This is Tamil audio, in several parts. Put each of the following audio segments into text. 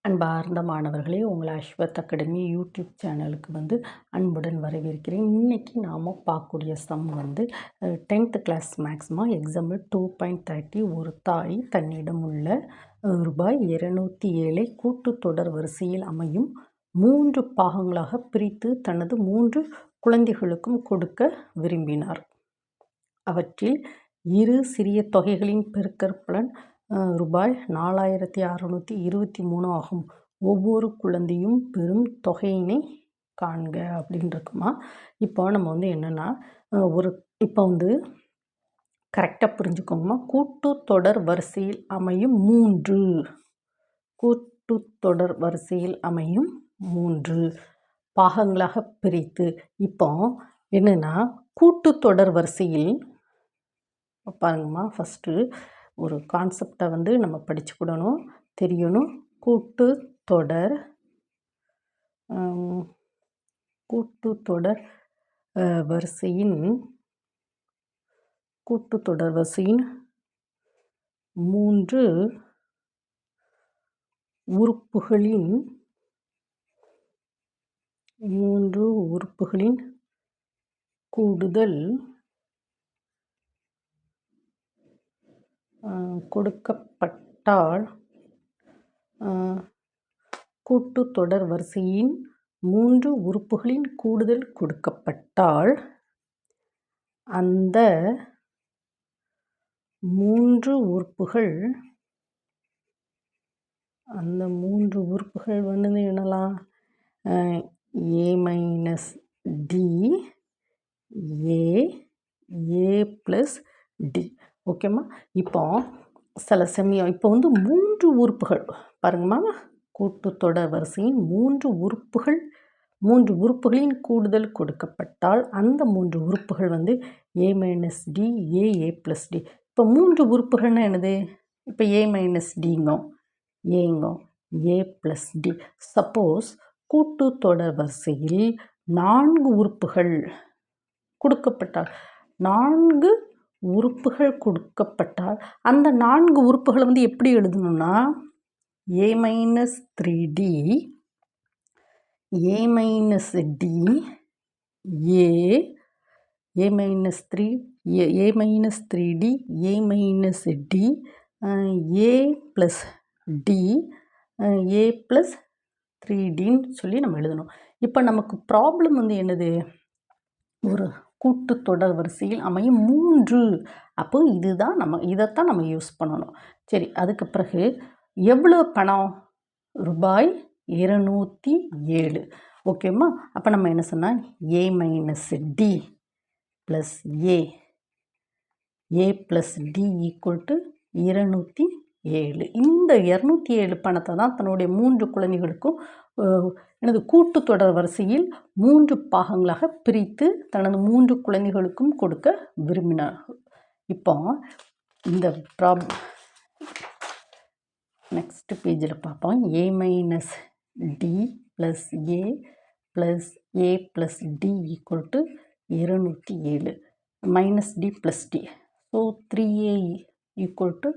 அன்பார்ந்த மாணவர்களே, உங்களை அஸ்வத் அகாடமி யூடியூப் சேனலுக்கு அன்புடன் வரவேற்கிறேன். இன்றைக்கி நாம் பார்க்கக்கூடிய some 10th class maxima example 2.30. ஒரு தாய் தன்னிடம் உள்ள ரூபாய் 207 கூட்டுத்தொடர் வரிசையில் அமையும் 3 பாகங்களாக பிரித்து தனது 3 குழந்தைகளுக்கும் கொடுக்க விரும்பினார். அவற்றில் இரு சிறிய தொகைகளின் பெருக்கற்பலன் ரூபாய் 4623 ஆகும். ஒவ்வொரு குழந்தையும் பெறும் தொகையினை காண்க அப்படின்ட்டுருக்குமா. இப்போ நம்ம என்னென்னா இப்போ கரெக்டாக புரிஞ்சுக்கோங்கம்மா. கூட்டுத்தொடர் வரிசையில் அமையும் 3 கூட்டுத்தொடர் வரிசையில் அமையும் 3 பாகங்களாக பிரித்து இப்போ என்னென்னா கூட்டுத்தொடர் வரிசையில் பாருங்கம்மா. ஃபஸ்ட்டு ஒரு கான்செப்டை நம்ம படிச்சுக்கிடணும், தெரியணும். கூட்டுத்தொடர் வரிசையின் 3 உறுப்புகளின் கூடுதல் கொடுக்கப்பட்டால் கூட்டுத்தொடர் வரிசையின் 3 உறுப்புகளின் கூடுதல் கொடுக்கப்பட்டால் அந்த 3 உறுப்புகள் என்னலாம்? a minus D, a plus D. ஓகேம்மா. இப்போ சில சமயம் இப்போ 3 உறுப்புகள் பாருங்கம்மா. கூட்டுத்தொடர் வரிசையின் 3 உறுப்புகளின் கூடுதல் கொடுக்கப்பட்டால் அந்த 3 உறுப்புகள் a minus D, a plus d. இப்போ 3 உறுப்புகள்னால் என்னது? இப்போ a மைனஸ் டிங்கோ, ஏங்கோ, a ப்ளஸ் டி. சப்போஸ் கூட்டுத்தொடர் வரிசையில் 4 உறுப்புகள் கொடுக்கப்பட்டால் 4 உறுப்புகள் கொடுக்கப்பட்டால் அந்த 4 உறுப்புகளை எப்படி எழுதணும்னா a minus 3d, a minus D, a minus 3d, a minus D, a plus D, a plus 3dன்னு சொல்லி நம்ம எழுதணும். இப்போ நமக்கு ப்ராப்ளம் என்னது? ஒரு கூட்டுத்தொடர் வரிசையில் அமையும் 3. அப்போ இதைத்தான் நம்ம யூஸ் பண்ணணும். சரி, அதுக்கு பிறகு எவ்வளோ பணம்? ரூபாய் 207. ஓகேம்மா. அப்போ நம்ம என்ன சொன்னால் a minus D plus a plus D equal to 207. இந்த 207 பணத்தை தான் தன்னுடைய 3 குழந்தைகளுக்கும் கூட்டுத்தொடர் வரிசையில் 3 பாகங்களாக பிரித்து தனது 3 குழந்தைகளுக்கும் கொடுக்க விரும்பினார். இப்போ இந்த நெக்ஸ்ட் பேஜில் பார்ப்போம். a minus D plus a plus D equal to 207 minus D plus D. So 3a equal to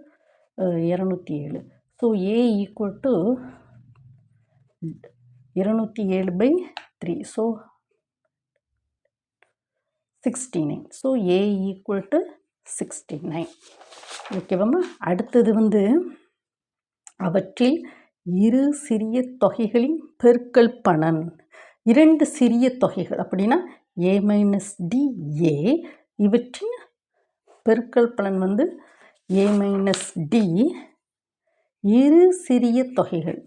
207. So a equal to 207/3. So 69. So a equal to 69. ஓகேவாம்மா. அடுத்தது அவற்றில் இரு சிறிய தொகைகளின் பெருக்கல் பலன். 2 சிறிய தொகைகள் அப்படின்னா a மைனஸ் டி, a, இவற்றின் பெருக்கல் பலன் a மைனஸ் டி. இரு சிறிய தொகைகள்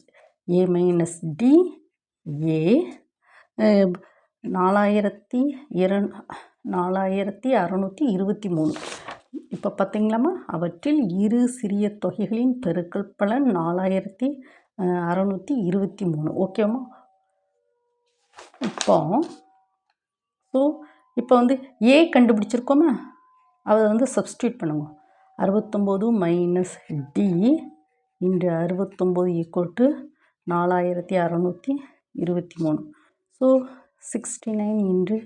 a மைனஸ் டி, a 4623. இப்போ பார்த்தீங்களாம்மா, அவற்றில் இரு சிறிய தொகைகளின் பெருக்கல் பலன் 4623. ஓகேம்மா. இப்போ a கண்டுபிடிச்சிருக்கோமா, அதை சப்ஸ்டியூட் பண்ணுங்க. 69 மைனஸ் டி இன்று 69 ஈக்குவல் டு 4623. ஸோ 69 இன்று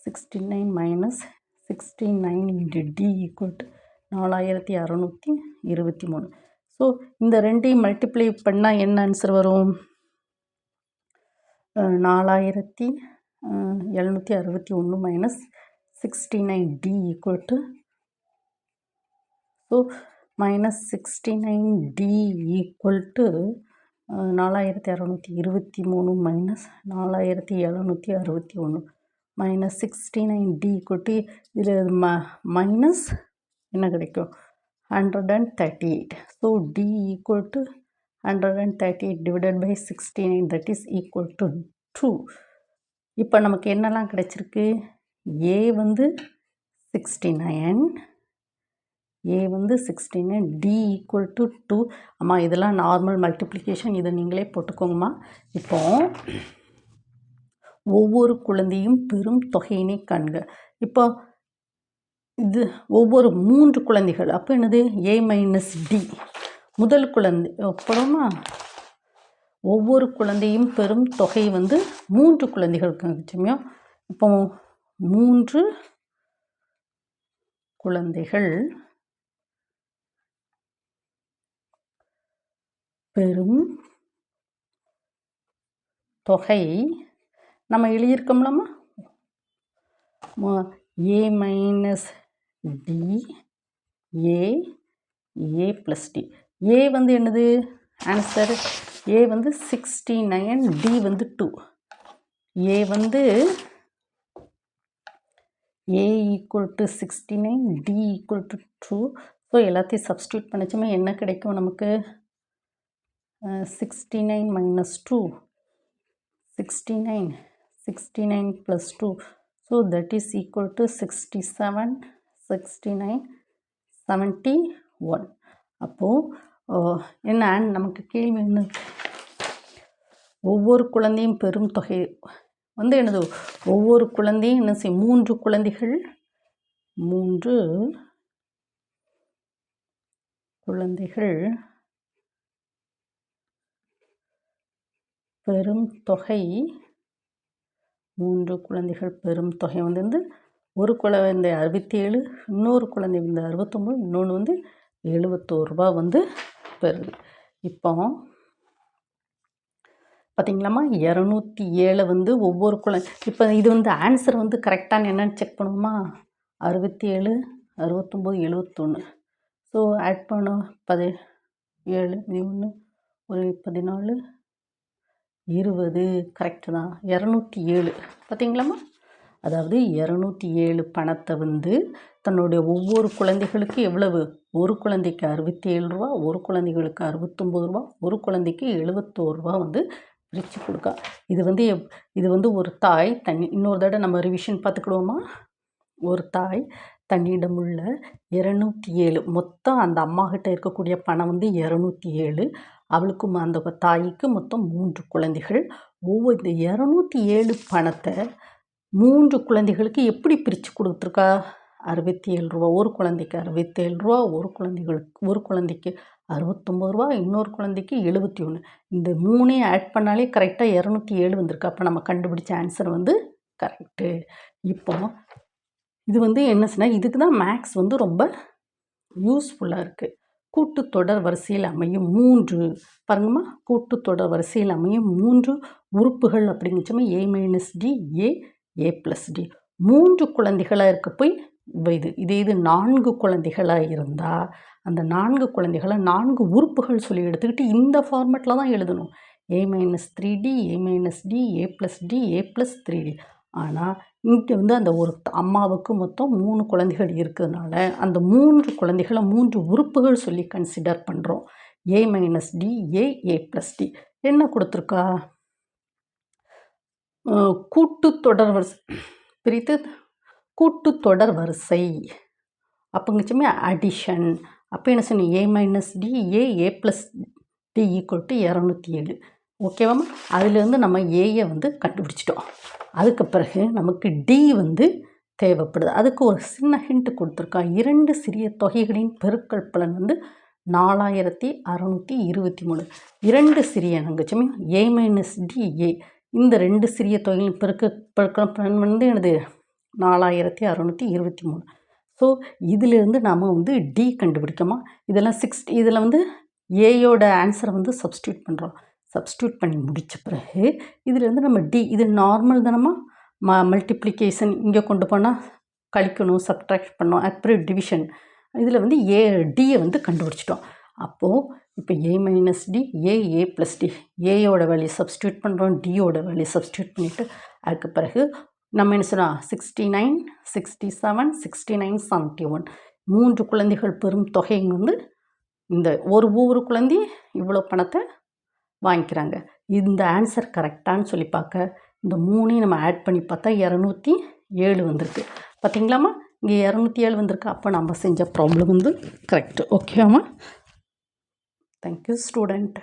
69 மைனஸ் 69 இன்று டி ஈக்குவல் டு 4623. ஸோ இந்த ரெண்டையும் மல்டிப்ளை பண்ணால் என்ன ஆன்சர் வரும்? 4761 minus 69D equal to, so minus 69D equal to 4623 minus 4761 minus 69D equal to, இதில் மைனஸ் என்ன கிடைக்கும்? 138. So D equal to 138 divided by 69, that is equal to 2. இப்போ நமக்கு என்னெல்லாம் கிடைச்சிருக்கு? A வந்து 69, A வந்து 69, D equal to 2. அம்மா இதெல்லாம் நார்மல் மல்டிப்ளிகேஷன், இதை நீங்களே போட்டுக்கோங்கம்மா. இப்போ ஒவ்வொரு குழந்தையும் பெரும் தொகையினை காண்க. இப்போ இது ஒவ்வொரு 3 குழந்தைகள், அப்போ என்னது? A minus D. முதல் குழந்தை அப்புறமா ஒவ்வொரு குழந்தையும் பெரும் தொகை வந்து 3 குழந்தைகளுக்கு நிச்சயம். இப்போ 3 குழந்தைகள் பெரும் தொகை நம்ம எழுதியிருக்கோம்லாமா? A minus D, A plus D. A வந்து என்னது ஆன்சர்? A வந்து 69, D வந்து 2. A வந்து A equal to 69, D equal to 2. So எல்லாத்தையும் சப்ஸ்டியூட் பண்ணிச்சோமே என்ன கிடைக்கும் நமக்கு? 69 minus 2, 69 plus 2. So that is equal to 67, 69, 71. அப்போது என்ன நமக்கு கேள்வி என்ன? ஒவ்வொரு குழந்தையும் பெரும் தொகை வந்து என்னது? ஒவ்வொரு குழந்தையும் என்ன செய்யும்? 3 குழந்தைகள், 3 குழந்தைகள் பெரும் தொகை, 3 குழந்தைகள் பெரும் தொகை வந்து ஒரு குழந்தை 67, இன்னொரு குழந்தை வந்து 69, இன்னொன்று வந்து 71 ரூபா வந்து பெறுது. இப்போ பார்த்தீங்களாம்மா 207 வந்து ஒவ்வொரு குழந்தை. இப்போ இது வந்து ஆன்சர் வந்து கரெக்டான என்னன்னு செக் பண்ணுவோமா? 67, 69, 71. ஸோ ஆட் பண்ணோம் 17, 11, ஒரு 14, 20. கரெக்டு தான். 207 பார்த்தீங்களாம்மா? அதாவது 207 பணத்தை வந்து தன்னுடைய ஒவ்வொரு குழந்தைகளுக்கு எவ்வளவு? ஒரு குழந்தைக்கு 67 ரூபா, ஒரு குழந்தைகளுக்கு 69 ரூபா, ஒரு குழந்தைக்கு 71 ரூபா வந்து பிரித்து கொடுக்கா. இது வந்து ஒரு தாய் இன்னொரு தடவை நம்ம ரிவிஷன் பார்த்துக்கிடுவோமா? ஒரு தாய் தன்னிடமுள்ள 207, மொத்தம் அந்த அம்மாக்கிட்ட இருக்கக்கூடிய பணம் வந்து 207. அவளுக்கும் அந்த தாய்க்கு மொத்தம் 3 குழந்தைகள். ஒவ்வொரு 207 பணத்தை 3 குழந்தைகளுக்கு எப்படி பிரித்து கொடுத்துருக்கா? 67 ரூபா, ஒரு குழந்தைக்கு 67 ரூபா, ஒரு குழந்தைக்கு 69 ரூபா, இன்னொரு குழந்தைக்கு 71. இந்த 3ஐயும் ஆட் பண்ணாலே கரெக்டாக 207 வந்திருக்கு. அப்போ நம்ம கண்டுபிடிச்ச ஆன்சர் வந்து கரெக்டு. இப்போ இது வந்து என்ன சொன்னால், இதுக்கு தான் மேக்ஸ் வந்து ரொம்ப யூஸ்ஃபுல்லாக இருக்குது. கூட்டுத்தொடர் வரிசையில் அமையும் 3 பாருங்கம்மா, கூட்டுத்தொடர் வரிசையில் அமையும் 3 உறுப்புகள் அப்படிங்கச்சோமே A minus D, A plus D. 3 குழந்தைகளாக இருக்க போய் இது 4 குழந்தைகளாக இருந்தால் அந்த 4 குழந்தைகளை 4 உறுப்புகள் சொல்லி எடுத்துக்கிட்டு இந்த ஃபார்மேட்டில் தான் எழுதணும். A minus 3D, A minus D, A plus D, A plus 3D. ஆனால் இங்கே வந்து அந்த ஒரு அம்மாவுக்கு மொத்தம் 3 குழந்தைகள் இருக்கிறதுனால அந்த 3 குழந்தைகளை 3 உறுப்புகள் சொல்லி கன்சிடர் பண்ணுறோம். A minus D, A plus D. என்ன கொடுத்துருக்கா? கூட்டுத்தொடர் வரிசை பிரித்து கூட்டுத்தொடர் வரிசை அப்போங்கச்சுமே அடிஷன். அப்போ என்ன சொன்னீங்க? A minus D, A plus D equal to 207. ஓகேவாம்மா? அதுலேருந்து நம்ம ஏயை வந்து கண்டுபிடிச்சிட்டோம். அதுக்கு பிறகு நமக்கு டி வந்து தேவைப்படுது. அதுக்கு ஒரு சின்ன ஹிண்ட் கொடுத்துருக்கான். 2 சிறிய தொகைகளின் பெருக்கல் பலன் வந்து 4623. 2 சிறிய நங்கச்சுமே A மைனஸ் டி, இந்த 2 சிறிய தொகைகளின் பெருக்கல் பலன் வந்து என்னது? 4623. ஸோ இதிலிருந்து நாம் வந்து டி கண்டுபிடிக்கமா. இதெல்லாம் இதில் வந்து ஏயோட ஆன்சரை வந்து சப்ஸ்டியூட் பண்ணுறோம். சப்ஸ்டியூட் பண்ணி முடித்த பிறகு இதில் நம்ம டி, இது நார்மல் தானம்மா, மல்டிப்ளிகேஷன் இங்கே கொண்டு போனால் கழிக்கணும், சப்ட்ராக்ட் பண்ணணும், அப்புறம் டிவிஷன். இதில் வந்து டியை வந்து கண்டுபிடிச்சிட்டோம். அப்போது இப்போ ஏ மைனஸ் டி ஏ ப்ளஸ் டி, ஏயோட வேல்யூ சப்ஸ்டியூட் பண்ணுறோம், டியோட வேல்யூ சப்ஸ்டியூட் பண்ணிவிட்டு அதுக்கு பிறகு நம்ம என்ன சொன்னால் 69, 67, 69, 71 3 குழந்தைகள் பெறும் தொகை வந்து இந்த ஒவ்வொரு குழந்தை இவ்வளோ பணத்தை வாங்கிக்கிறாங்க. இந்த ஆன்சர் கரெக்டானு சொல்லி பார்க்க இந்த 3ஐயும் நம்ம ஆட் பண்ணி பார்த்தா 207 வந்திருக்கு. பார்த்தீங்களாம்மா, இங்கே 207 வந்திருக்கு. அப்போ நம்ம செஞ்ச ப்ராப்ளம் வந்து கரெக்டு. ஓகேவாம்மா? Thank you student.